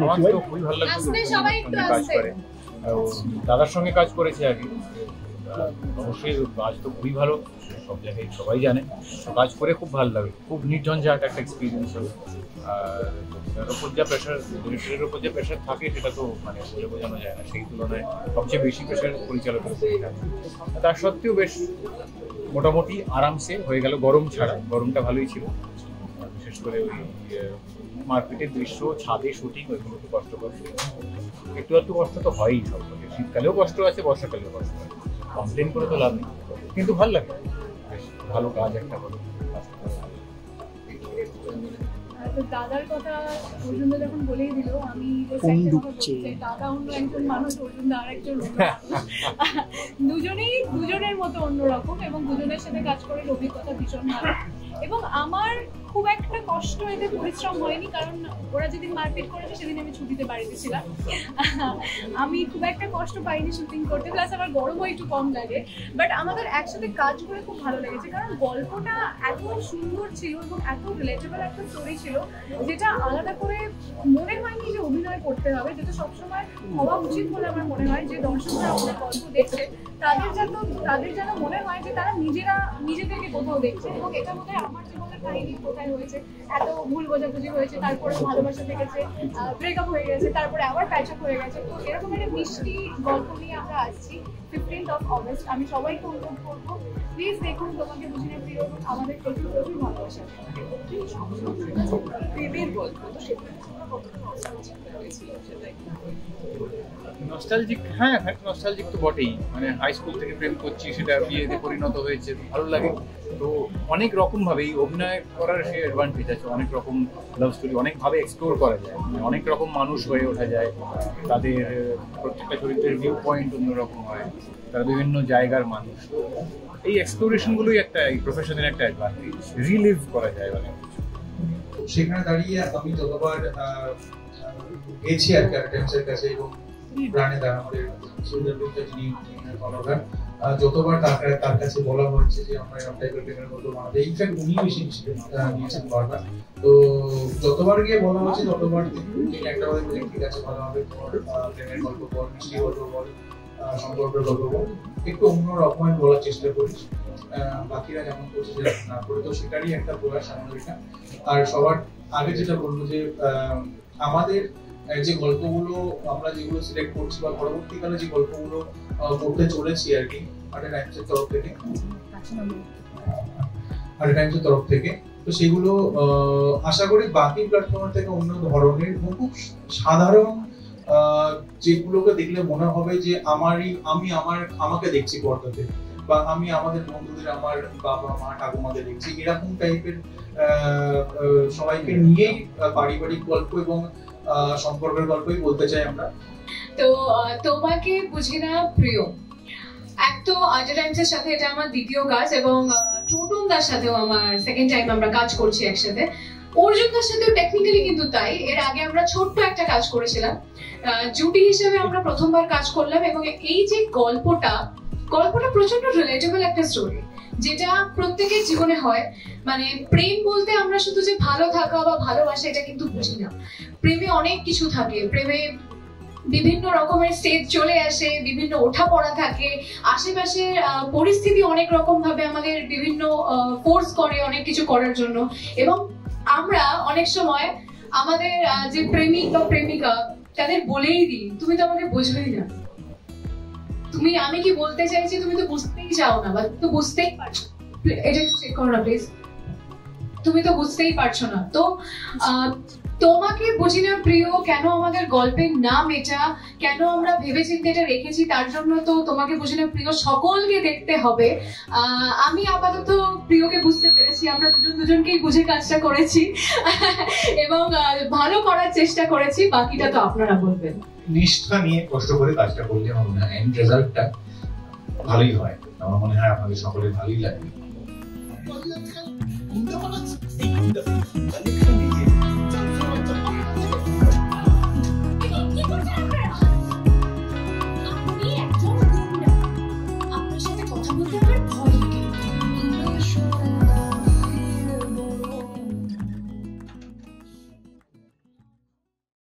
আমার তো খুবই ভালো লাগছে কাজ করে। দাদার সঙ্গে কাজ করেছে আগে, অবশ্যই কাজ তো খুবই ভালো, সব জায়গায় সবাই জানে। কাজ করে খুব ভালো লাগে, খুব নির্ঝঞ্ঝাট একটা এক্সপিরিয়েন্স হবে। আর ওর ওপর যা প্রেশার, ডিরেক্টরের ওপর যে প্রেশার থাকে সেটা তো মানে বলে বোঝানো যায় না। সেই তুলনায় সবচেয়ে বেশি প্রেশার পরিচালকের উপর থাকে। তার সত্ত্বেও বেশ মোটামুটি আরামসে হয়ে গেল, গরম ছাড়া। গরমটা ভালোই ছিল, বিশেষ করে ওই মার্কেটের দৃশ্য, ছাদে শুটিং, ওইগুলো একটু কষ্টকর ছিল। একটু একটু কষ্ট তো হয়ই সব, শীতকালেও কষ্ট আছে, বর্ষাকালেও কষ্ট হয়, কমপ্লেন করে তো লাভ নেই। কিন্তু ভালো লাগে, বেশ ভালো কাজ একটা হলো। দাদার কথা অর্জুন দা যখন বলেই দিল, আমি দাদা অন্য একজন মানুষ, অর্জুন দা আর একজন দুজনের মতো অন্যরকম, এবং দুজনের সাথে কাজ করে অভিজ্ঞতা ভীষণ ভালো। এবং আমার খুব একটা কষ্ট এতে পরিশ্রম হয়নি, কারণ ওরা যেদিন মারপিট করেছে সেদিন আমি ছুটিতে বাড়িতে ছিলাম। আমি খুব একটা কষ্ট পাইনি শুটিং করতে, প্লাস আমার গরমও একটু কম লাগে। বাট আমাদের একসাথে কাজ করে খুব ভালো লেগেছে, কারণ গল্পটা এত সুন্দর ছিল এবং এত রিলেটেবল একটা স্টোরি ছিল, যেটা আলাদা করে মনে হয়নি যে অভিনয় করতে হবে, যেটা সবসময় হওয়া উচিত বলে আমার মনে হয়। যে দর্শকরা আমাদের গল্প দেখছে তাদের যেন মনে হয় যে তারা নিজেদেরকে কোথাও দেখছে। এবং এটা বোধ হয় আমার জীবনের কাহিনী কোথায় হয়েছে, এত ভুল বোঝাবুঝি হয়েছে, তারপরে ভালোবাসা থেকেছে, ব্রেকআপ হয়ে গেছে, তারপরে আবার প্যাচ আপ হয়ে গেছে। তো এরকম একটা মিষ্টি গল্প নিয়ে আমরা আসছি 15th August। আমি সবাইকে অনুরোধ করবো, প্লিজ দেখুন তোমাকে বুঝি না প্রিয়, আমাদের প্রচুর প্রচুর ভালোবাসা। প্রেমের গল্প তো সেটা নস্টালজিক, হ্যাঁ নস্টালজিক তো বটেই। মানে হাই স্কুল থেকে প্রেম করছি, সেটা বিয়েতে পরিণত হয়েছে, ভালো লাগে। তো অনেক রকম ভাবেই অভিনয় করার সে অ্যাডভান্টেজ আছে, অনেক রকম লাভ স্টোরি অনেকভাবে এক্সপ্লোর করা যায়, অনেক রকম মানুষ হয়ে ওঠা যায়, তাদের প্রত্যেকটা চরিত্রের ভিউ পয়েন্ট অন্যরকম হয়, তারা বিভিন্ন জায়গার মানুষ। এই এক্সপ্লোরেশনগুলোই একটা এই প্রফেশনের একটা অ্যাডভান্টেজ, রিলিভ করা যায় অনেক কিছু। সেখানে দাঁড়িয়ে আমি যতবার গেছি আর ক্যারেক্টারের কাছে, এবং প্রাণে দাঁড়া আমাদের যিনি যতবার তার কাছে বলা হয়েছে যে আমরা এরকম টাইপের প্রেমের গল্প বানাতে, ইনফ্যাক্ট উনি বেশি নিয়েছেন বারবার। তো যতবার গিয়ে বলা হয়েছে ততবার তিনি একটা বলে ঠিক আছে, ভালো হবে, প্রেমের গল্প বল, মিষ্টি গল্প বল, সম্পর্কের গল্প বল, একটু অন্য রকমের বলার চেষ্টা করি। বাকিরা যেমন করছে না করে, তো সেটারই একটা প্রয়াস আমাদের। আর সবার আগে যেটা বলবো যে আমাদের যে গল্পগুলো আমরা যেগুলো সিলেক্ট করছি বা পরবর্তীকালে যে গল্পগুলো করতে চলেছি আর কি আর্ট টাইমসের তরফ থেকে, তো সেগুলো আশা করি বাকি প্ল্যাটফর্ম থেকে অন্য ধরনের খুব সাধারণ, যেগুলোকে দেখলে মনে হবে যে আমাকে দেখছি পর্দাতে, বা আমি আমাদের বন্ধুদের, আমার বাবা মা ঠাকুমাদের দেখছি, এরকম টাইপের সবাইকে নিয়েই পারিবারিক গল্প এবং সম্পর্কের গল্পই বলতে চাই আমরা। তো তোমাকে বুঝি না প্রিয়, এক তো আর্ট টাইমসের সাথে এটা আমার দ্বিতীয় কাজ, এবং টোটন দার সাথেও আমার সেকেন্ড টাইম আমরা কাজ করছি একসাথে। অর্জুন দার সাথেও টেকনিক্যালি কিন্তু তাই। এর আগে আমরা ছোট্ট একটা কাজ করেছিলাম, জুটি হিসেবে আমরা প্রথমবার কাজ করলাম। এবং এই যে গল্পটা প্রচন্ড রিলেটেবল একটা স্টোরি, যেটা প্রত্যেকের জীবনে হয়। মানে প্রেম বলতে আমরা শুধু যে ভালো থাকা বা ভালোবাসা এটা কিন্তু বুঝি না। প্রেমে অনেক কিছু থাকে, প্রেমে বিভিন্ন রকমের স্টেজ চলে আসে, বিভিন্ন ওঠা পড়া থাকে, আশেপাশের পরিস্থিতি অনেক রকম ভাবে আমাদের বিভিন্ন ফোর্স করে অনেক কিছু করার জন্য। এবং আমরা অনেক সময় আমাদের যে প্রেমিক বা প্রেমিকা তাদের বলেই দিই, তুমি তো আমাকে বোঝোই না, আমি কি বলতে চাইছি তুমি তো বুঝতেই চাও না, বা তো বুঝতেই পারছো, এটা চেক করো না প্লিজ, তুমি তো বুঝতেই পারছো না। তো তোমাকে বুঝি না প্রিয় কেন আমাদের গল্পের নাম এটা, কেন আমরা ভেবেচিন্তে এটা রেখেছি, তার জন্য তো তোমাকে বুঝি না প্রিয় সকলকে দেখতে হবে। আমি আপাতত প্রিয়কে বুঝতে পেরেছি, আমরা দুজনকেই বুঝে কাজটা করেছি এবং ভালো করার চেষ্টা করেছি, বাকিটা তো আপনারা বলবেন। নিষ্ঠা নিয়ে কষ্ট করে কাজটা করলে আমার মনে হয় এন্ড রেজাল্টটা ভালোই হয়। আমার মনে হয় আপনাদের সকলের ভালোই লাগবে।